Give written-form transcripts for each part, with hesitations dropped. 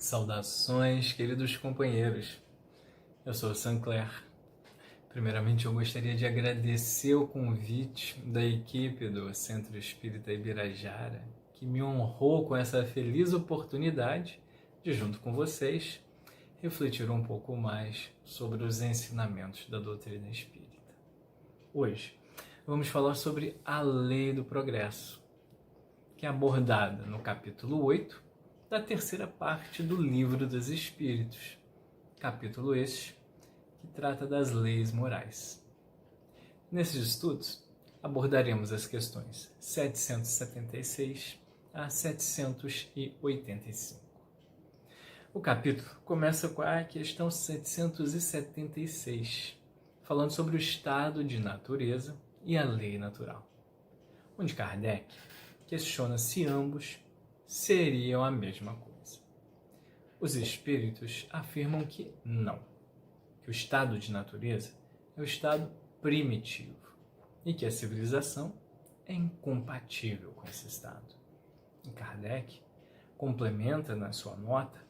Saudações, queridos companheiros. Eu sou o Sancler. Primeiramente, eu gostaria de agradecer o convite da equipe do Centro Espírita Ibirajara, que me honrou com essa feliz oportunidade de, junto com vocês, refletir um pouco mais sobre os ensinamentos da doutrina espírita. Hoje, vamos falar sobre a Lei do Progresso, que é abordada no capítulo 8 da terceira parte do Livro dos Espíritos, capítulo este que trata das leis morais. Nesses estudos, abordaremos as questões 776 a 785. O capítulo começa com a questão 776, falando sobre o estado de natureza e a lei natural, onde Kardec questiona se ambos seriam a mesma coisa. Os espíritos afirmam que não, que o estado de natureza é o estado primitivo e que a civilização é incompatível com esse estado. E Kardec complementa na sua nota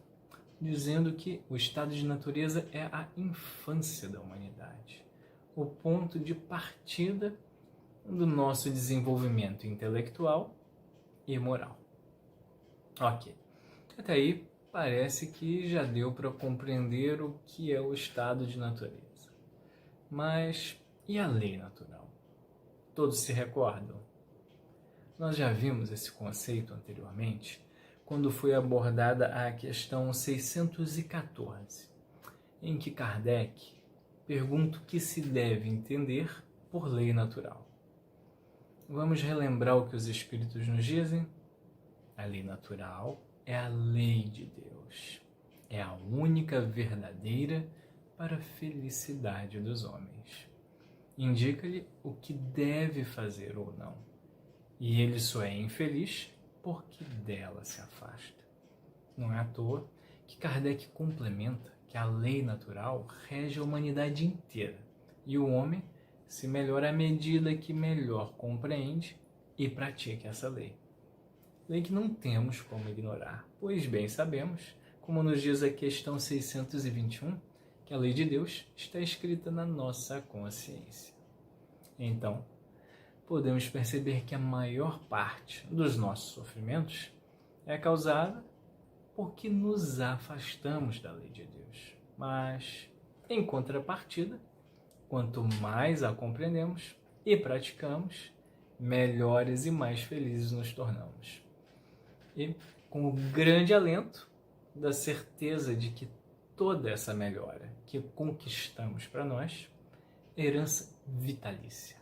dizendo que o estado de natureza é a infância da humanidade, o ponto de partida do nosso desenvolvimento intelectual e moral. Ok, até aí parece que já deu para compreender o que é o estado de natureza. Mas e a lei natural? Todos se recordam? Nós já vimos esse conceito anteriormente, quando foi abordada a questão 614, em que Kardec pergunta o que se deve entender por lei natural. Vamos relembrar o que os espíritos nos dizem? A lei natural é a lei de Deus. É a única verdadeira para a felicidade dos homens. Indica-lhe o que deve fazer ou não. E ele só é infeliz porque dela se afasta. Não é à toa que Kardec complementa que a lei natural rege a humanidade inteira e o homem se melhora à medida que melhor compreende e pratica essa lei. Lei que não temos como ignorar, pois bem sabemos, como nos diz a questão 621, que a lei de Deus está escrita na nossa consciência. Então, podemos perceber que a maior parte dos nossos sofrimentos é causada porque nos afastamos da lei de Deus. Mas, em contrapartida, quanto mais a compreendemos e praticamos, melhores e mais felizes nos tornamos. E com o grande alento da certeza de que toda essa melhora que conquistamos para nós é herança vitalícia.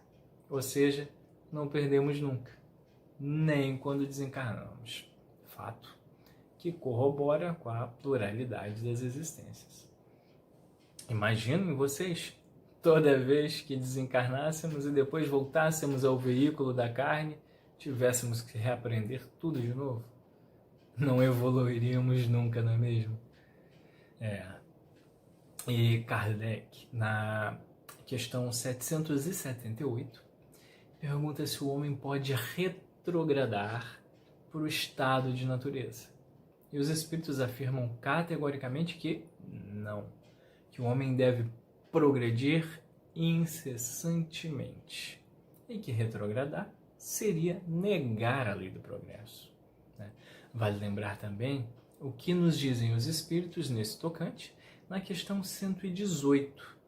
Ou seja, não perdemos nunca, nem quando desencarnamos. Fato que corrobora com a pluralidade das existências. Imaginem vocês, toda vez que desencarnássemos e depois voltássemos ao veículo da carne, tivéssemos que reaprender tudo de novo. Não evoluiríamos nunca, não é mesmo? E Kardec, na questão 778, pergunta se o homem pode retrogradar para o estado de natureza. E os espíritos afirmam categoricamente que não, que o homem deve progredir incessantemente e que retrogradar seria negar a lei do progresso. Vale lembrar também o que nos dizem os espíritos nesse tocante na questão 118,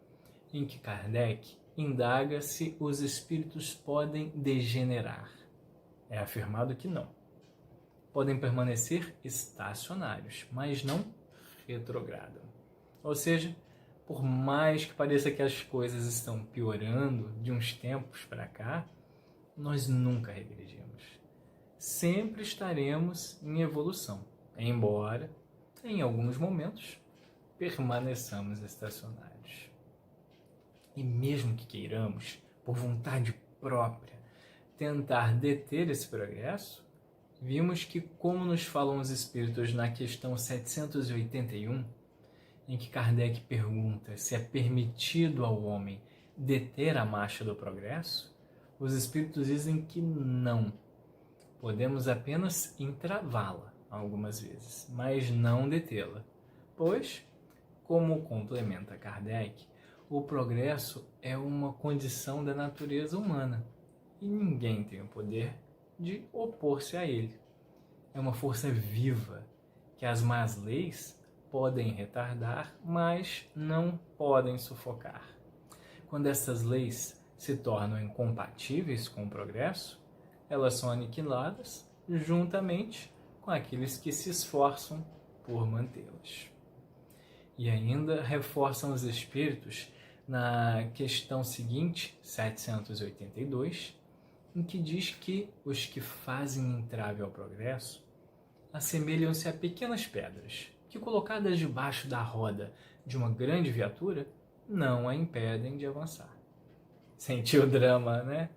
em que Kardec indaga se os espíritos podem degenerar. É afirmado que não. Podem permanecer estacionários, mas não retrogradam. Ou seja, por mais que pareça que as coisas estão piorando de uns tempos para cá, nós nunca regredimos. Sempre estaremos em evolução, embora, em alguns momentos, permaneçamos estacionários. E mesmo que queiramos, por vontade própria, tentar deter esse progresso, vimos que, como nos falam os espíritos na questão 781, em que Kardec pergunta se é permitido ao homem deter a marcha do progresso, os espíritos dizem que não. Podemos apenas entravá-la, algumas vezes, mas não detê-la, pois, como complementa Kardec, o progresso é uma condição da natureza humana e ninguém tem o poder de opor-se a ele. É uma força viva que as más leis podem retardar, mas não podem sufocar. Quando essas leis se tornam incompatíveis com o progresso, elas são aniquiladas juntamente com aqueles que se esforçam por mantê-las. E ainda reforçam os espíritos na questão seguinte, 782, em que diz que os que fazem entrave ao progresso assemelham-se a pequenas pedras que, colocadas debaixo da roda de uma grande viatura, não a impedem de avançar. Sentiu o drama, né?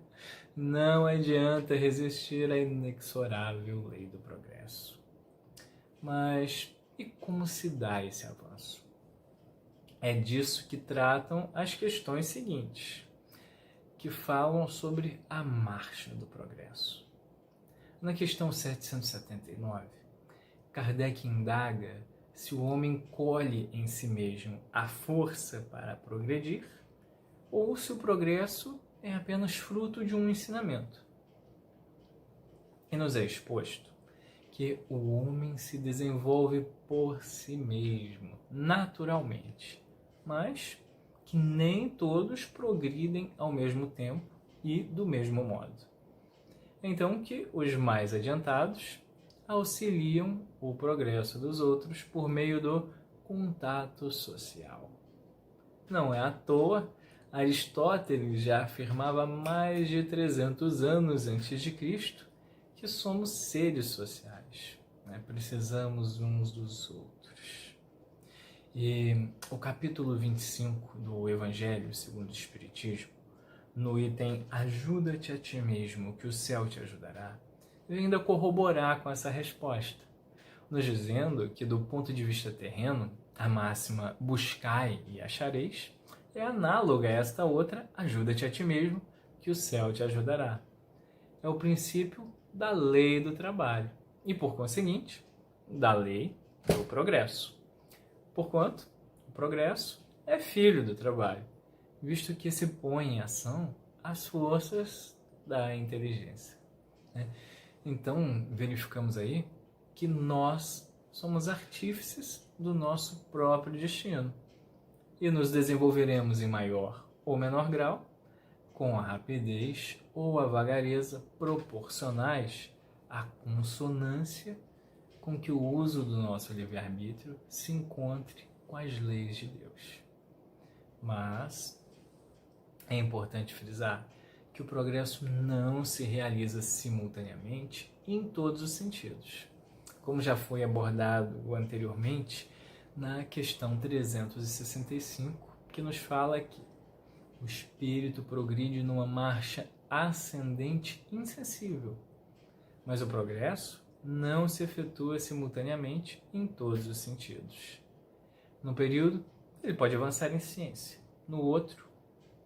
Não adianta resistir à inexorável lei do progresso. Mas e como se dá esse avanço? É disso que tratam as questões seguintes, que falam sobre a marcha do progresso. Na questão 779, Kardec indaga se o homem colhe em si mesmo a força para progredir ou se o progresso é apenas fruto de um ensinamento. E nos é exposto que o homem se desenvolve por si mesmo, naturalmente, mas que nem todos progridem ao mesmo tempo e do mesmo modo. Então que os mais adiantados auxiliam o progresso dos outros por meio do contato social. Não é à toa, Aristóteles já afirmava há mais de 300 anos antes de Cristo que somos seres sociais, né? Precisamos uns dos outros. E o capítulo 25 do Evangelho segundo o Espiritismo, no item Ajuda-te a ti mesmo, que o céu te ajudará, ele ainda corroborar com essa resposta, nos dizendo que, do ponto de vista terreno, a máxima buscai e achareis é análoga a esta outra, ajuda-te a ti mesmo, que o céu te ajudará. É o princípio da lei do trabalho e, por conseguinte, da lei do progresso. Porquanto, o progresso é filho do trabalho, visto que se põe em ação as forças da inteligência, né? Então, verificamos aí que nós somos artífices do nosso próprio destino e nos desenvolveremos em maior ou menor grau com a rapidez ou a vagareza proporcionais à consonância com que o uso do nosso livre-arbítrio se encontre com as leis de Deus. Mas é importante frisar que o progresso não se realiza simultaneamente em todos os sentidos, como já foi abordado anteriormente na questão 365, que nos fala que o espírito progride numa marcha ascendente insensível, mas o progresso não se efetua simultaneamente em todos os sentidos. Num período, ele pode avançar em ciência, no outro,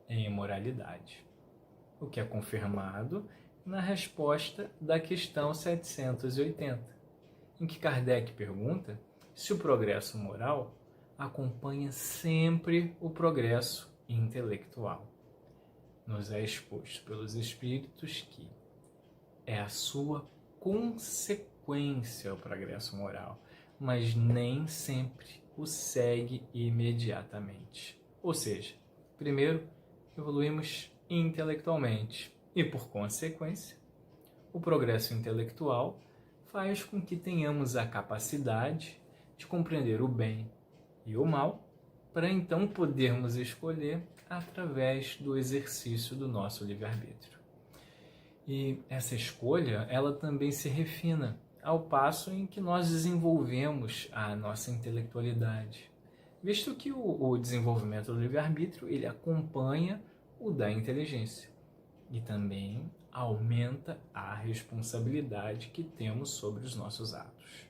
em imoralidade, o que é confirmado na resposta da questão 780, em que Kardec pergunta se o progresso moral acompanha sempre o progresso intelectual. Nos é exposto pelos espíritos que é a sua consequência o progresso moral, mas nem sempre o segue imediatamente. Ou seja, primeiro evoluímos intelectualmente e, por consequência, o progresso intelectual faz com que tenhamos a capacidade de compreender o bem e o mal, para então podermos escolher através do exercício do nosso livre-arbítrio. E essa escolha, ela também se refina ao passo em que nós desenvolvemos a nossa intelectualidade, visto que o desenvolvimento do livre-arbítrio ele acompanha o da inteligência e também aumenta a responsabilidade que temos sobre os nossos atos.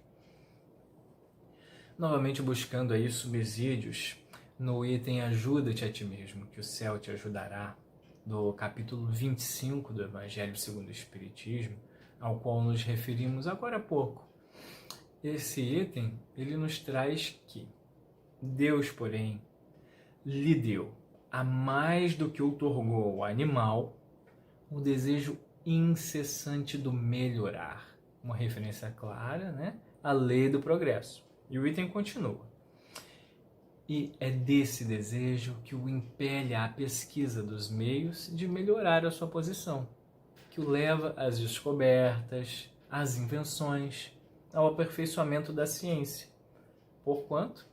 Novamente buscando aí subsídios no item Ajuda-te a ti mesmo, que o céu te ajudará, do capítulo 25 do Evangelho segundo o Espiritismo, ao qual nos referimos agora há pouco. Esse item, ele nos traz que Deus, porém, lhe deu, a mais do que outorgou ao animal, o desejo incessante do melhorar. Uma referência clara, né? A lei do progresso. E o item continua. E é desse desejo que o impele à pesquisa dos meios de melhorar a sua posição, que o leva às descobertas, às invenções, ao aperfeiçoamento da ciência. Porquanto,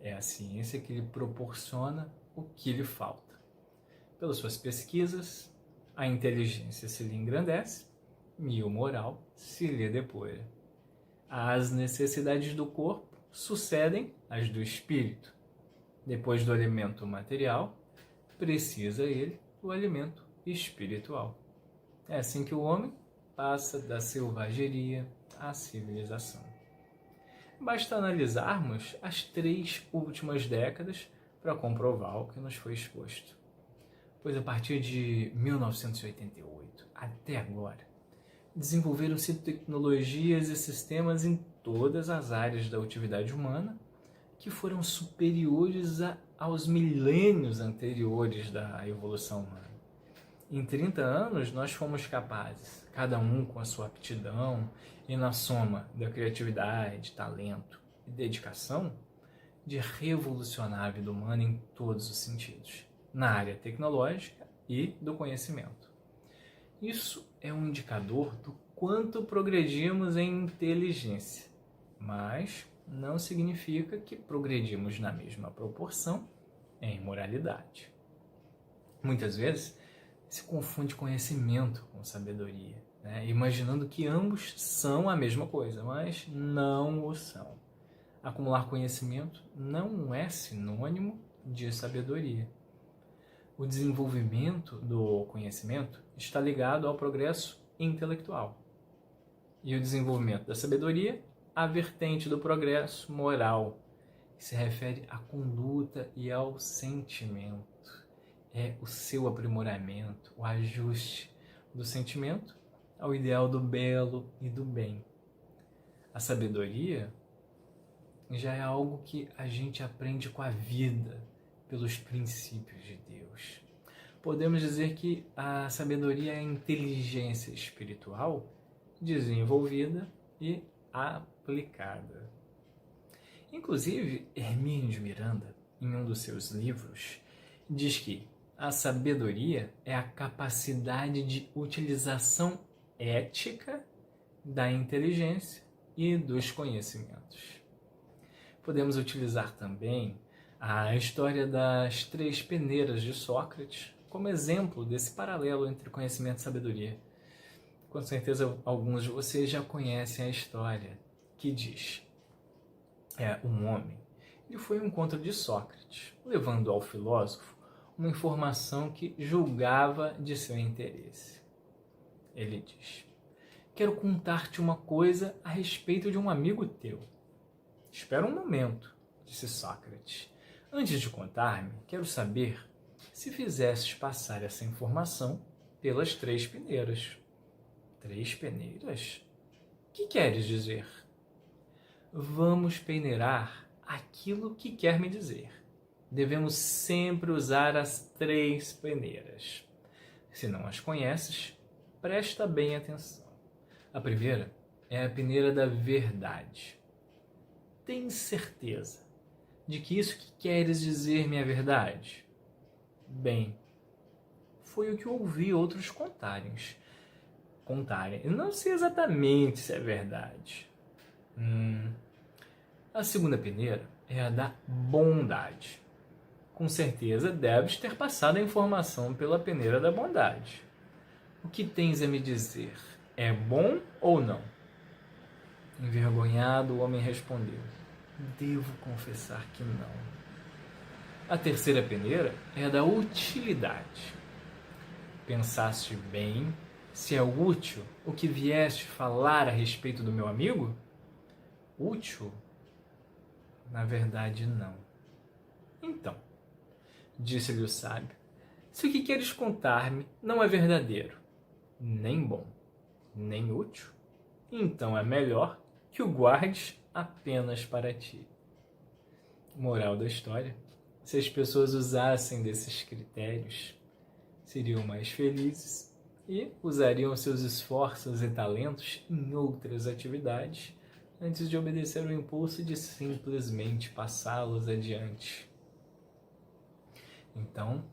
é a ciência que lhe proporciona o que lhe falta. Pelas suas pesquisas, a inteligência se lhe engrandece e o moral se lhe depura. As necessidades do corpo sucedem às do espírito. Depois do alimento material, precisa ele do alimento espiritual. É assim que o homem passa da selvageria à civilização. Basta analisarmos as 3 últimas décadas para comprovar o que nos foi exposto. Pois a partir de 1988 até agora, desenvolveram-se tecnologias e sistemas em todas as áreas da atividade humana que foram superiores aos milênios anteriores da evolução humana. Em 30 anos, nós fomos capazes, cada um com a sua aptidão e na soma da criatividade, talento e dedicação, de revolucionar a vida humana em todos os sentidos, na área tecnológica e do conhecimento. Isso é um indicador do quanto progredimos em inteligência, mas não significa que progredimos na mesma proporção em moralidade. Muitas vezes se confunde conhecimento com sabedoria, né? Imaginando que ambos são a mesma coisa, mas não o são. Acumular conhecimento não é sinônimo de sabedoria. O desenvolvimento do conhecimento está ligado ao progresso intelectual. E o desenvolvimento da sabedoria, à vertente do progresso moral, que se refere à conduta e ao sentimento. É o seu aprimoramento, o ajuste do sentimento ao ideal do belo e do bem. A sabedoria já é algo que a gente aprende com a vida, pelos princípios de Deus. Podemos dizer que a sabedoria é a inteligência espiritual desenvolvida e aplicada. Inclusive, Hermínio de Miranda, em um dos seus livros, diz que a sabedoria é a capacidade de utilização ética da inteligência e dos conhecimentos. Podemos utilizar também a história das 3 peneiras de Sócrates como exemplo desse paralelo entre conhecimento e sabedoria. Com certeza alguns de vocês já conhecem a história que diz: um homem, ele foi ao encontro de Sócrates, levando ao filósofo uma informação que julgava de seu interesse. Ele diz: quero contar-te uma coisa a respeito de um amigo teu. Espera um momento, disse Sócrates. Antes de contar-me, quero saber se fizesses passar essa informação pelas 3 peneiras. 3 peneiras? O que queres dizer? Vamos peneirar aquilo que quer me dizer. Devemos sempre usar as 3 peneiras. Se não as conheces, presta bem atenção. A primeira é a peneira da verdade. Tens certeza de que isso que queres dizer-me é verdade? Bem, foi o que ouvi outros contarem. Eu não sei exatamente se é verdade. A segunda peneira é a da bondade. Com certeza deves ter passado a informação pela peneira da bondade. O que tens a me dizer? É bom ou não? Envergonhado, o homem respondeu: devo confessar que não. A terceira peneira é a da utilidade. Pensaste bem se é útil o que vieste falar a respeito do meu amigo? Útil? Na verdade, não. Então, disse-lhe o sábio, se o que queres contar-me não é verdadeiro, nem bom, nem útil, então é melhor que o guardes apenas para ti. Moral da história: se as pessoas usassem desses critérios, seriam mais felizes e usariam seus esforços e talentos em outras atividades antes de obedecer ao impulso de simplesmente passá-los adiante. Então,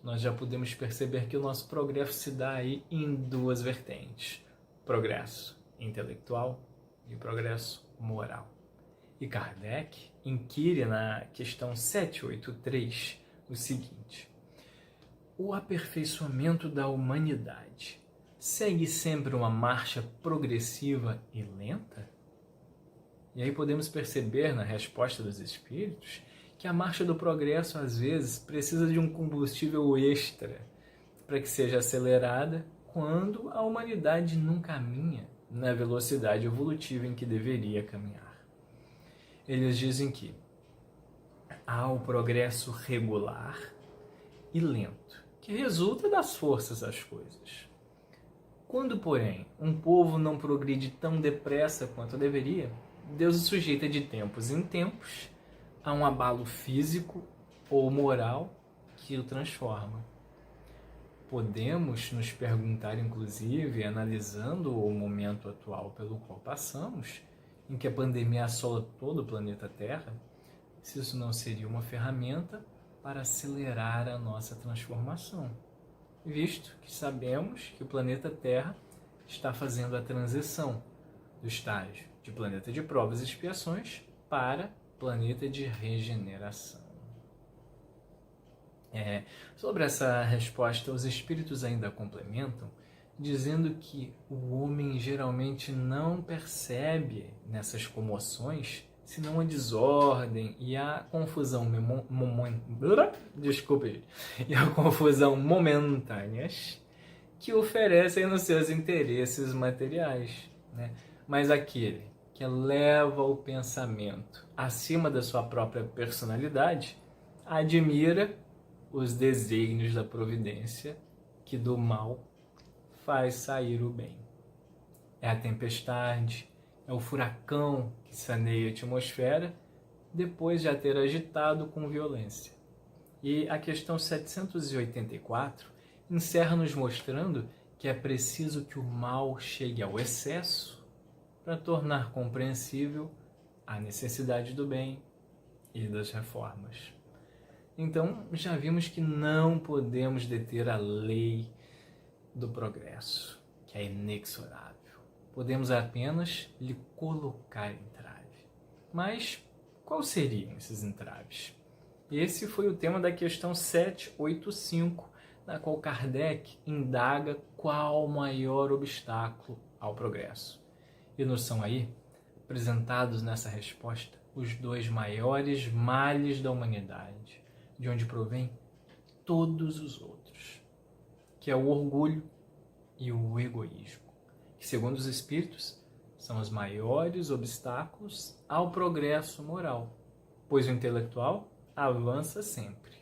nós já podemos perceber que o nosso progresso se dá aí em duas vertentes: progresso intelectual e progresso moral. E Kardec inquire na questão 783 o seguinte: o aperfeiçoamento da humanidade segue sempre uma marcha progressiva e lenta? E aí podemos perceber na resposta dos espíritos que a marcha do progresso às vezes precisa de um combustível extra para que seja acelerada quando a humanidade não caminha na velocidade evolutiva em que deveria caminhar. Eles dizem que há o progresso regular e lento, que resulta das forças das coisas. Quando, porém, um povo não progride tão depressa quanto deveria, Deus o sujeita de tempos em tempos a um abalo físico ou moral que o transforma. Podemos nos perguntar, inclusive, analisando o momento atual pelo qual passamos, em que a pandemia assola todo o planeta Terra, se isso não seria uma ferramenta para acelerar a nossa transformação, visto que sabemos que o planeta Terra está fazendo a transição do estágio de planeta de provas e expiações para planeta de regeneração. Sobre essa resposta, os espíritos ainda complementam, dizendo que o homem geralmente não percebe nessas comoções senão a desordem e a confusão momentâneas que oferecem nos seus interesses materiais, né? Mas aquele que eleva o pensamento acima da sua própria personalidade admira os desígnios da providência que do mal faz sair o bem. É a tempestade, é o furacão que saneia a atmosfera depois de a ter agitado com violência. E a questão 784 encerra nos mostrando que é preciso que o mal chegue ao excesso para tornar compreensível a necessidade do bem e das reformas. Então, já vimos que não podemos deter a lei do progresso, que é inexorável. Podemos apenas lhe colocar entrave. Mas quais seriam esses entraves? Esse foi o tema da questão 785, na qual Kardec indaga qual o maior obstáculo ao progresso. E nos são aí apresentados nessa resposta os dois maiores males da humanidade, de onde provém todos os outros, que é o orgulho e o egoísmo, que, segundo os espíritos, são os maiores obstáculos ao progresso moral, pois o intelectual avança sempre.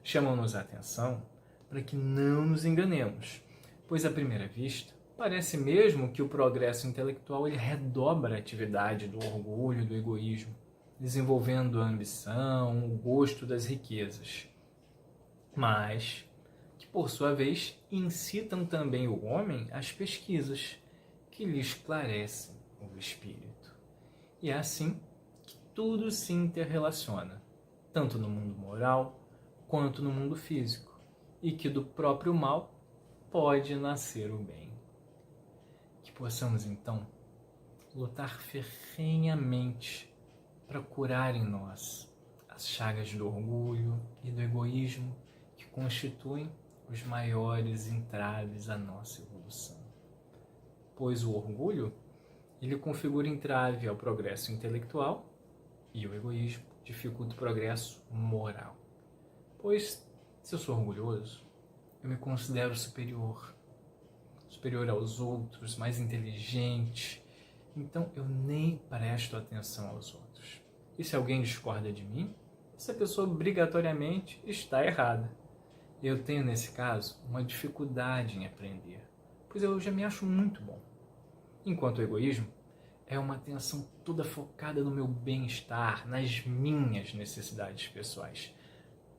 Chamam-nos a atenção para que não nos enganemos, pois à primeira vista parece mesmo que o progresso intelectual ele redobra a atividade do orgulho e do egoísmo, desenvolvendo a ambição, o gosto das riquezas, mas que, por sua vez, incitam também o homem às pesquisas que lhe esclarecem o espírito. E é assim que tudo se interrelaciona, tanto no mundo moral quanto no mundo físico, e que do próprio mal pode nascer o bem. Que possamos, então, lutar ferrenhamente para curar em nós as chagas do orgulho e do egoísmo que constituem os maiores entraves à nossa evolução. Pois o orgulho, ele configura entrave ao progresso intelectual e o egoísmo dificulta o progresso moral. Pois, se eu sou orgulhoso, eu me considero superior aos outros, mais inteligente, então eu nem presto atenção aos outros. E se alguém discorda de mim, essa pessoa obrigatoriamente está errada. Eu tenho, nesse caso, uma dificuldade em aprender, pois eu já me acho muito bom. Enquanto o egoísmo é uma atenção toda focada no meu bem-estar, nas minhas necessidades pessoais.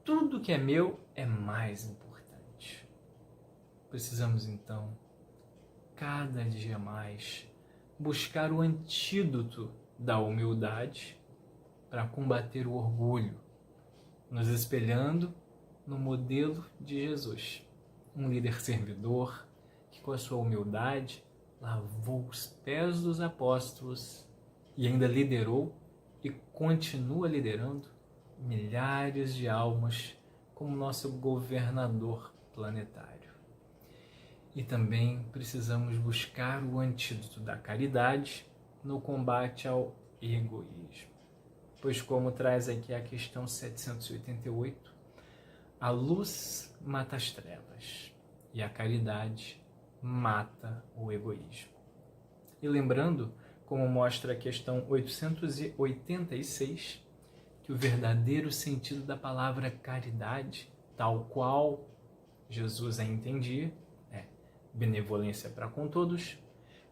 Tudo que é meu é mais importante. Precisamos, então, cada dia mais, buscar o antídoto da humildade para combater o orgulho, nos espelhando no modelo de Jesus, um líder servidor que, com a sua humildade, lavou os pés dos apóstolos e ainda liderou e continua liderando milhares de almas como nosso governador planetário. E também precisamos buscar o antídoto da caridade no combate ao egoísmo. Pois, como traz aqui a questão 788, a luz mata as trevas e a caridade mata o egoísmo. E lembrando, como mostra a questão 886, que o verdadeiro sentido da palavra caridade, tal qual Jesus a entendia, é benevolência para com todos,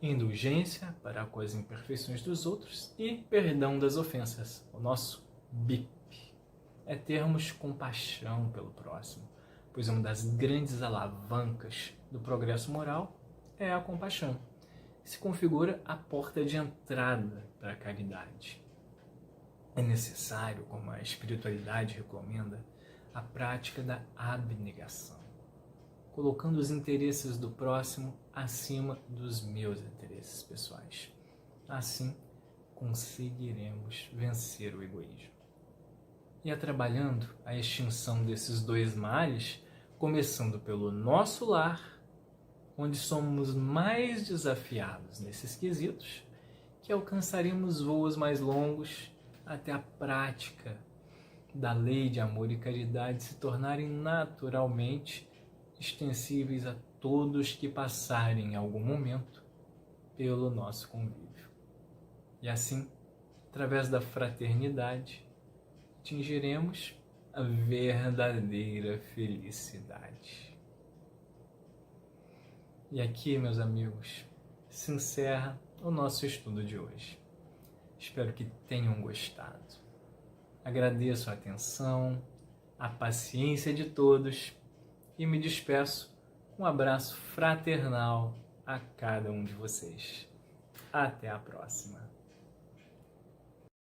indulgência para com as imperfeições dos outros e perdão das ofensas, o nosso BIP. É termos compaixão pelo próximo, pois uma das grandes alavancas do progresso moral é a compaixão, que se configura a porta de entrada para a caridade. É necessário, como a espiritualidade recomenda, a prática da abnegação, colocando os interesses do próximo acima dos meus interesses pessoais. Assim, conseguiremos vencer o egoísmo. E é trabalhando a extinção desses dois males, começando pelo nosso lar, onde somos mais desafiados nesses quesitos, que alcançaremos voos mais longos até a prática da lei de amor e caridade se tornarem naturalmente extensíveis a todos que passarem em algum momento pelo nosso convívio. E assim, através da fraternidade, atingiremos a verdadeira felicidade. E aqui, meus amigos, se encerra o nosso estudo de hoje. Espero que tenham gostado. Agradeço a atenção, a paciência de todos e me despeço com um abraço fraternal a cada um de vocês. Até a próxima.